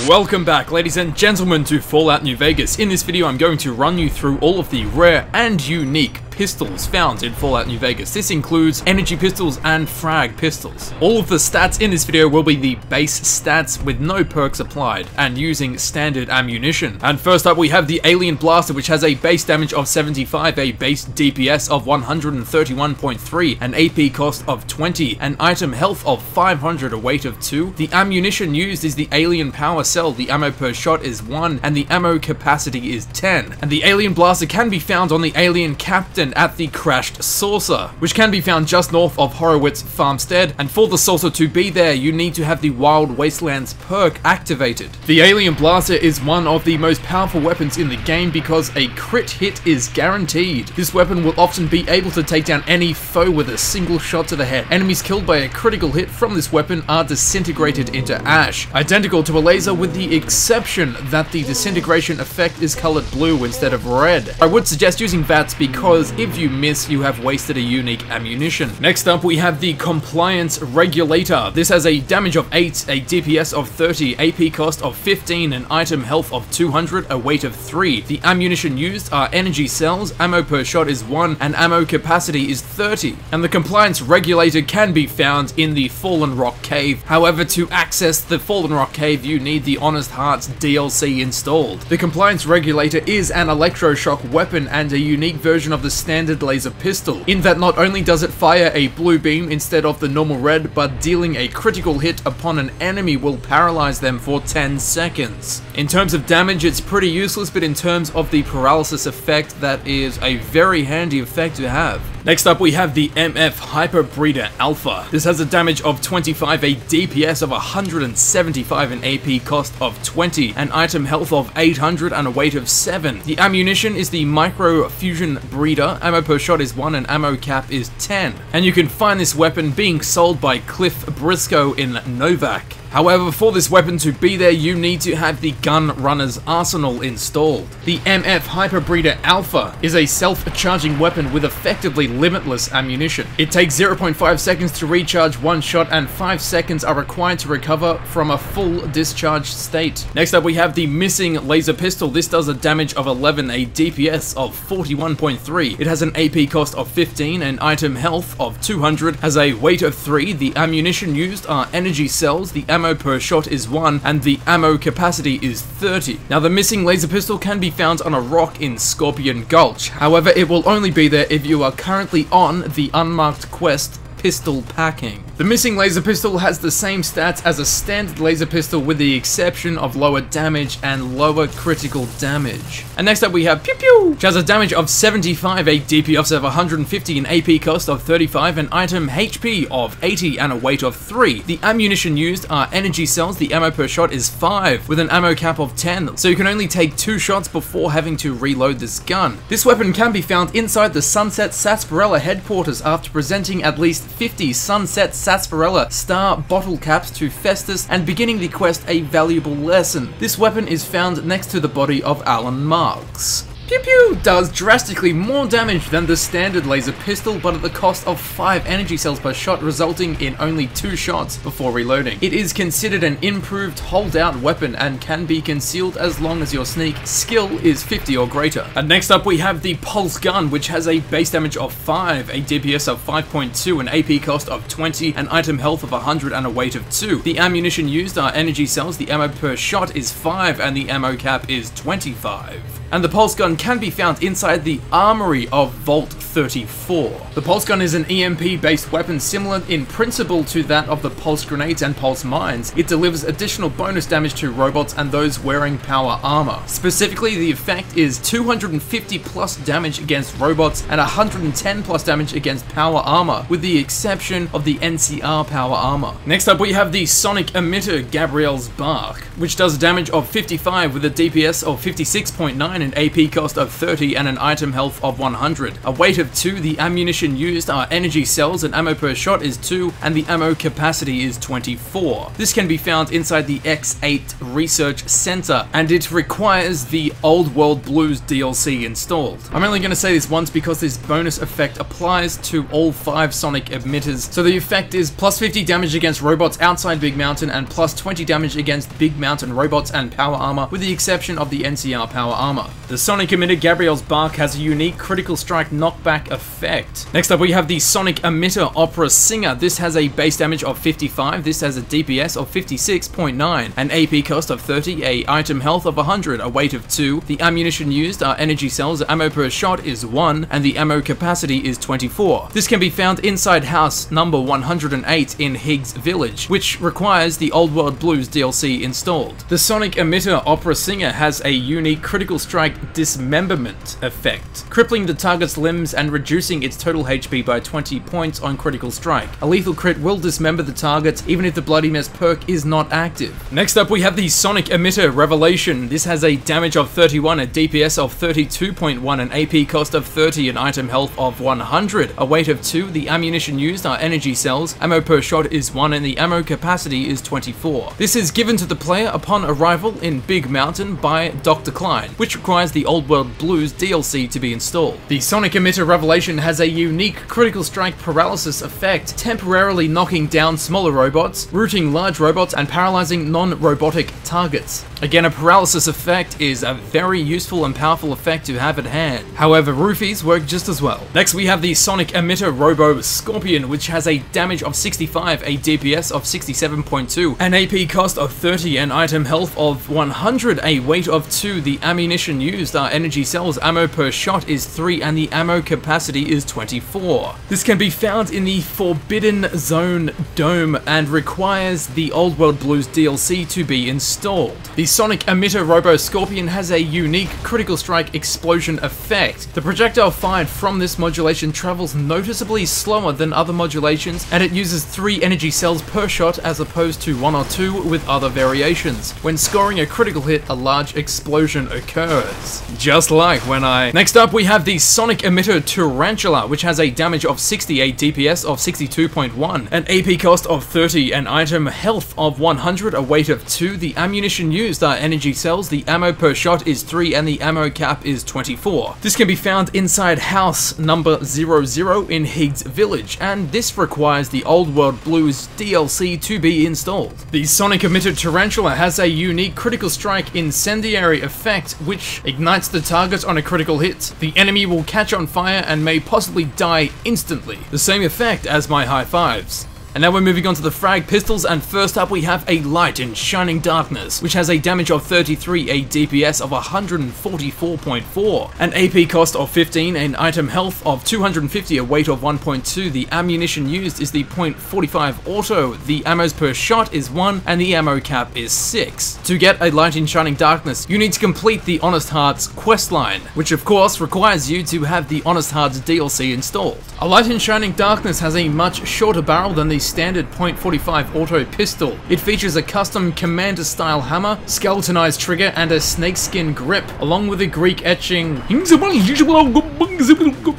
Welcome back, ladies and gentlemen, to Fallout New Vegas. In this video, I'm going to run you through all of the rare and unique pistols found in Fallout New Vegas. This includes energy pistols and frag pistols. All of the stats in this video will be the base stats with no perks applied and using standard ammunition. And first up we have the Alien Blaster, which has a base damage of 75, a base DPS of 131.3, an AP cost of 20, an item health of 500, a weight of 2. The ammunition used is the Alien Power Cell, the ammo per shot is 1, and the ammo capacity is 10. And the Alien Blaster can be found on the Alien Captain at the Crashed Saucer, which can be found just north of Horowitz Farmstead, and for the saucer to be there, you need to have the Wild Wastelands perk activated. The Alien Blaster is one of the most powerful weapons in the game because a crit hit is guaranteed. This weapon will often be able to take down any foe with a single shot to the head. Enemies killed by a critical hit from this weapon are disintegrated into ash, identical to a laser with the exception that the disintegration effect is colored blue instead of red. I would suggest using VATS because if you miss, you have wasted a unique ammunition. Next up, we have the Compliance Regulator. This has a damage of 8, a DPS of 30, AP cost of 15, an item health of 200, a weight of 3. The ammunition used are energy cells, ammo per shot is 1, and ammo capacity is 30. And the Compliance Regulator can be found in the Fallen Rock Cave. However, to access the Fallen Rock Cave, you need the Honest Hearts DLC installed. The Compliance Regulator is an electroshock weapon and a unique version of the standard laser pistol, in that not only does it fire a blue beam instead of the normal red, but dealing a critical hit upon an enemy will paralyze them for 10 seconds. In terms of damage, it's pretty useless, but in terms of the paralysis effect, that is a very handy effect to have. Next up we have the MF Hyperbreeder Alpha. This has a damage of 25, a DPS of 175, an AP cost of 20, an item health of 800, and a weight of 7. The ammunition is the Micro Fusion Breeder, ammo per shot is 1, and ammo cap is 10. And you can find this weapon being sold by Cliff Briscoe in Novac. However, for this weapon to be there, you need to have the Gun Runner's Arsenal installed. The MF Hyperbreeder Alpha is a self-charging weapon with effectively limitless ammunition. It takes 0.5 seconds to recharge one shot, and 5 seconds are required to recover from a full discharged state. Next up we have the Missing Laser Pistol. This does a damage of 11, a DPS of 41.3. It has an AP cost of 15, an item health of 200, has a weight of 3. The ammunition used are energy cells, the ammo per shot is 1, and the ammo capacity is 30. Now the Missing Laser Pistol can be found on a rock in Scorpion Gulch. However, it will only be there if you are currently on the unmarked quest Pistol Packing. The Missing Laser Pistol has the same stats as a standard laser pistol with the exception of lower damage and lower critical damage. And next up we have Pew Pew, which has a damage of 75, a DPS of 150, an AP cost of 35, an item HP of 80, and a weight of 3. The ammunition used are energy cells, the ammo per shot is 5, with an ammo cap of 10, so you can only take 2 shots before having to reload this gun. This weapon can be found inside the Sunset Sarsaparilla headquarters after presenting at least 50 Sunset Sarsaparilla star bottle caps to Festus and beginning the quest a valuable lesson. This weapon is found next to the body of Alan Marks. Pew Pew does drastically more damage than the standard laser pistol, but at the cost of 5 energy cells per shot, resulting in only 2 shots before reloading. It is considered an improved holdout weapon and can be concealed as long as your sneak skill is 50 or greater. And next up we have the Pulse Gun, which has a base damage of 5, a DPS of 5.2, an AP cost of 20, an item health of 100, and a weight of 2. The ammunition used are energy cells, the ammo per shot is 5, and the ammo cap is 25. And the Pulse Gun can be found inside the armory of Vault 34. The Pulse Gun is an EMP-based weapon similar in principle to that of the Pulse Grenades and Pulse Mines. It delivers additional bonus damage to robots and those wearing power armor. Specifically, the effect is 250 plus damage against robots and 110 plus damage against power armor, with the exception of the NCR power armor. Next up we have the Sonic Emitter Gabriel's Bark, which does damage of 55 with a DPS of 56.9, 9, an AP cost of 30, and an item health of 100. A weight of 2, the ammunition used are energy cells, and ammo per shot is 2, and the ammo capacity is 24. This can be found inside the X8 Research Center, and it requires the Old World Blues DLC installed. I'm only going to say this once because this bonus effect applies to all 5 sonic emitters. So the effect is plus 50 damage against robots outside Big Mountain and plus 20 damage against Big Mountain robots and power armor, with the exception of the NCR power armor. The sonic emitter Gabriel's Bark has a unique critical strike knockback effect. Next up we have the sonic emitter Opera Singer. This has a base damage of 55, this has a DPS of 56.9, an AP cost of 30, a item health of 100, a weight of 2, the ammunition used are energy cells, ammo per shot is 1, and the ammo capacity is 24. This can be found inside house number 108 in Higgs Village, which requires the Old World Blues DLC installed. The sonic emitter Opera Singer has a unique critical strike dismemberment effect, crippling the target's limbs and reducing its total HP by 20 points on critical strike. A lethal crit will dismember the target even if the Bloody Mess perk is not active. Next up we have the sonic emitter Revelation. This has a damage of 31, a DPS of 32.1, an AP cost of 30, an item health of 100, a weight of 2, the ammunition used are energy cells, ammo per shot is 1, and the ammo capacity is 24. This is given to the player upon arrival in Big Mountain by Dr. Klein, which requires the Old World Blues DLC to be installed. The sonic emitter Revelation has a unique critical strike paralysis effect, temporarily knocking down smaller robots, rooting large robots, and paralyzing non-robotic targets. Again, a paralysis effect is a very useful and powerful effect to have at hand. However, roofies work just as well. Next we have the sonic emitter Robo Scorpion, which has a damage of 65, a DPS of 67.2, an AP cost of 30, an item health of 100, a weight of 2, the ammunition used are energy cells, ammo per shot is 3, and the ammo capacity is 24. This can be found in the Forbidden Zone Dome and requires the Old World Blues DLC to be installed. The sonic emitter Robo Scorpion has a unique critical strike explosion effect. The projectile fired from this modulation travels noticeably slower than other modulations, and it uses 3 energy cells per shot as opposed to 1 or 2 with other variations. When scoring a critical hit, a large explosion occurs. Just like when I... Next up we have the sonic emitter Tarantula, which has a damage of 60, a DPS of 62.1, an AP cost of 30, an item health of 100, a weight of 2, the ammunition used are energy cells, the ammo per shot is 3, and the ammo cap is 24. This can be found inside house number 00 in Higgs Village, and this requires the Old World Blues DLC to be installed. The sonic emitter Tarantula has a unique critical strike incendiary effect, which ignites the target on a critical hit. The enemy will catch on fire and may possibly die instantly. The same effect as my high fives. And now we're moving on to the frag pistols, and first up we have a Light in Shining Darkness, which has a damage of 33, a DPS of 144.4, an AP cost of 15, an item health of 250, a weight of 1.2, the ammunition used is the .45 auto, the ammos per shot is 1, and the ammo cap is 6. To get a Light in Shining Darkness, you need to complete the Honest Hearts questline, which of course requires you to have the Honest Hearts DLC installed. A Light in Shining Darkness has a much shorter barrel than the standard .45 auto pistol. It features a custom commander style hammer, skeletonized trigger, and a snakeskin grip, along with a Greek etching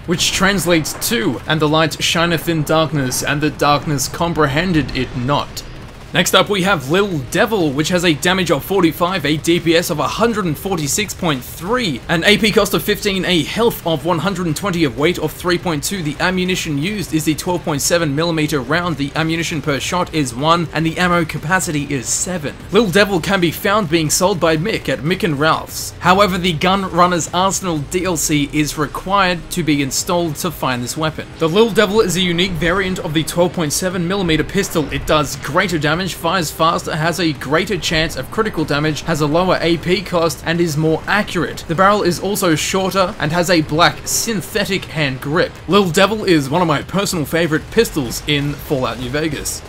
which translates to, and the light shineth in darkness, and the darkness comprehended it not. Next up we have Lil Devil, which has a damage of 45, a DPS of 146.3, an AP cost of 15, a health of 120, a weight of 3.2, the ammunition used is the 12.7mm round, the ammunition per shot is 1, and the ammo capacity is 7. Lil Devil can be found being sold by Mick at Mick and Ralph's. However, the Gun Runner's Arsenal DLC is required to be installed to find this weapon. The Lil Devil is a unique variant of the 12.7mm pistol. It does greater damage, fires faster, has a greater chance of critical damage, has a lower AP cost, and is more accurate. The barrel is also shorter and has a black synthetic hand grip. Lil Devil is one of my personal favorite pistols in Fallout New Vegas.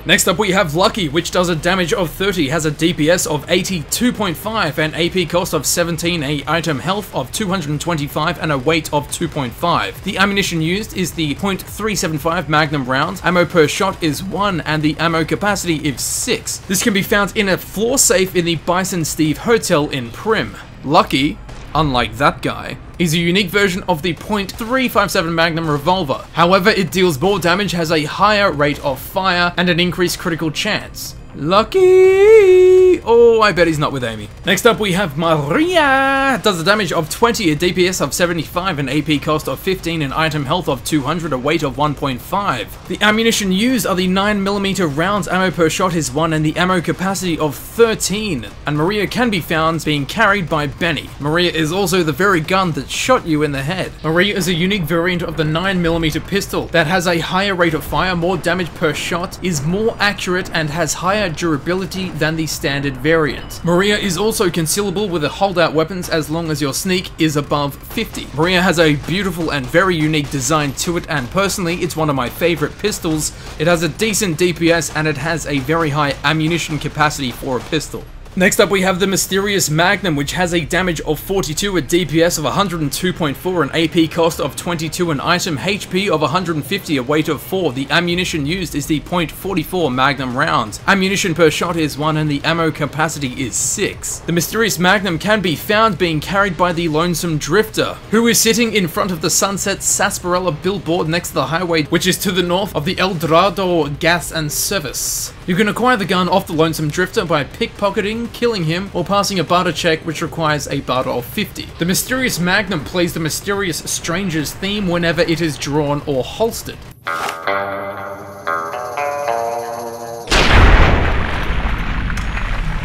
Next up we have Lucky, which does a damage of 30, has a DPS of 82.5, an AP cost of 17, a item health of 225, and a weight of 2.5. The ammunition used is the .375 Magnum round, ammo per shot is 1, and the ammo capacity is 6. This can be found in a floor safe in the Bison Steve Hotel in Prim. Lucky, unlike that guy, is a unique version of the .357 Magnum revolver. However, it deals more damage, has a higher rate of fire, and an increased critical chance. Lucky! Oh, I bet he's not with Amy. Next up we have Maria! Does a damage of 20, a DPS of 75, an AP cost of 15, an item health of 200, a weight of 1.5. The ammunition used are the 9mm rounds, ammo per shot is 1, and the ammo capacity of 13. And Maria can be found being carried by Benny. Maria is also the very gun that shot you in the head. Maria is a unique variant of the 9mm pistol that has a higher rate of fire, more damage per shot, is more accurate, and has higher durability than the standard variant. Maria is also concealable with the holdout weapons as long as your sneak is above 50. Maria has a beautiful and very unique design to it, and personally it's one of my favorite pistols. It has a decent DPS and it has a very high ammunition capacity for a pistol. Next up we have the mysterious Magnum, which has a damage of 42, a DPS of 102.4, an AP cost of 22, an item HP of 150, a weight of 4. The ammunition used is the .44 Magnum round. Ammunition per shot is 1 and the ammo capacity is 6. The mysterious Magnum can be found being carried by the Lonesome Drifter, who is sitting in front of the Sunset Sarsaparilla billboard next to the highway, which is to the north of the El Dorado Gas and Service. You can acquire the gun off the Lonesome Drifter by pickpocketing, killing him, or passing a barter check, which requires a barter of 50. The mysterious Magnum plays the mysterious stranger's theme whenever it is drawn or holstered.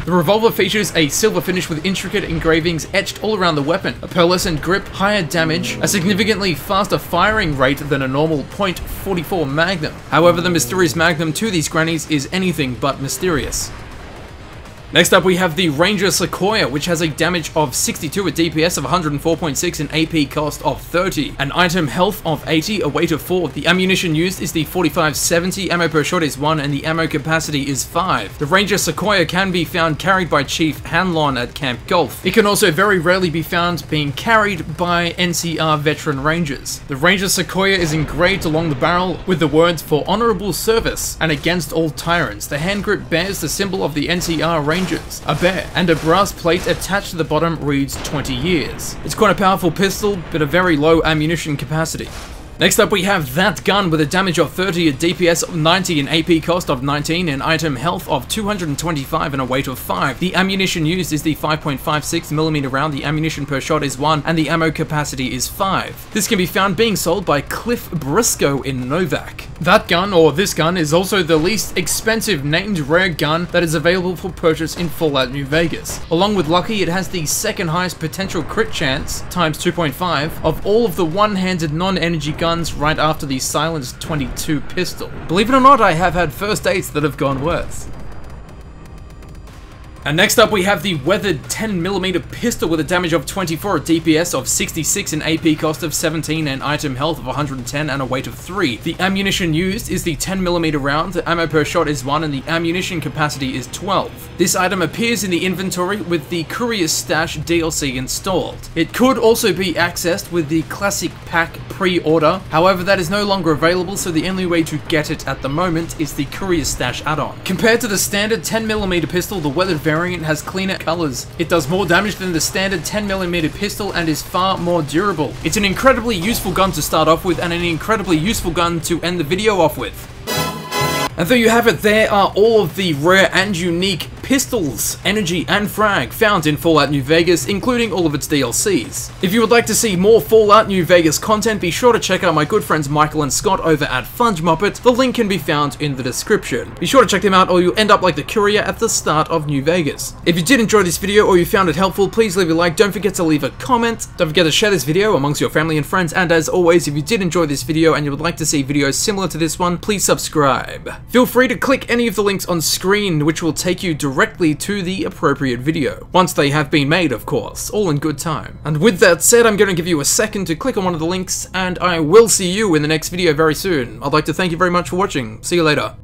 The revolver features a silver finish with intricate engravings etched all around the weapon, a pearlescent grip, higher damage, a significantly faster firing rate than a normal .44 Magnum. However, the mysterious Magnum to these grannies is anything but mysterious. Next up we have the Ranger Sequoia, which has a damage of 62, a DPS of 104.6, an AP cost of 30, an item health of 80, a weight of 4. The ammunition used is the 4570, ammo per shot is 1, and the ammo capacity is 5. The Ranger Sequoia can be found carried by Chief Hanlon at Camp Golf. It can also very rarely be found being carried by NCR veteran Rangers. The Ranger Sequoia is engraved along the barrel with the words "For honorable service and against all tyrants." The hand grip bears the symbol of the NCR Rangers, a bear, and a brass plate attached to the bottom reads 20 years. It's quite a powerful pistol, but a very low ammunition capacity. Next up we have that gun with a damage of 30, a DPS of 90, an AP cost of 19, an item health of 225, and a weight of 5. The ammunition used is the 5.56mm round, the ammunition per shot is 1, and the ammo capacity is 5. This can be found being sold by Cliff Briscoe in Novac. That gun, or this gun, is also the least expensive named rare gun that is available for purchase in Fallout New Vegas. Along with Lucky, it has the second highest potential crit chance, times 2.5, of all of the one-handed non-energy guns right after the silenced 22 pistol. Believe it or not, I have had first dates that have gone worse. And next up we have the weathered 10mm pistol with a damage of 24, a DPS of 66, an AP cost of 17, an item health of 110, and a weight of 3. The ammunition used is the 10mm round, the ammo per shot is 1, and the ammunition capacity is 12. This item appears in the inventory with the Courier Stash DLC installed. It could also be accessed with the Classic Pack pre-order, however that is no longer available, so the only way to get it at the moment is the Courier Stash add-on. Compared to the standard 10mm pistol, the weathered variant has cleaner colors. It does more damage than the standard 10mm pistol and is far more durable. It's an incredibly useful gun to start off with and an incredibly useful gun to end the video off with. And there you have it, there are all of the rare and unique pistols, energy, and frag found in Fallout New Vegas, including all of its DLCs. If you would like to see more Fallout New Vegas content, be sure to check out my good friends Michael and Scott over at Fudgemuppet. The link can be found in the description. Be sure to check them out or you'll end up like the courier at the start of New Vegas. If you did enjoy this video or you found it helpful, please leave a like, don't forget to leave a comment, don't forget to share this video amongst your family and friends, and as always, if you did enjoy this video and you would like to see videos similar to this one, please subscribe. Feel free to click any of the links on screen, which will take you directly to the appropriate video. Once they have been made, of course, all in good time. And with that said, I'm going to give you a second to click on one of the links, and I will see you in the next video very soon. I'd like to thank you very much for watching. See you later.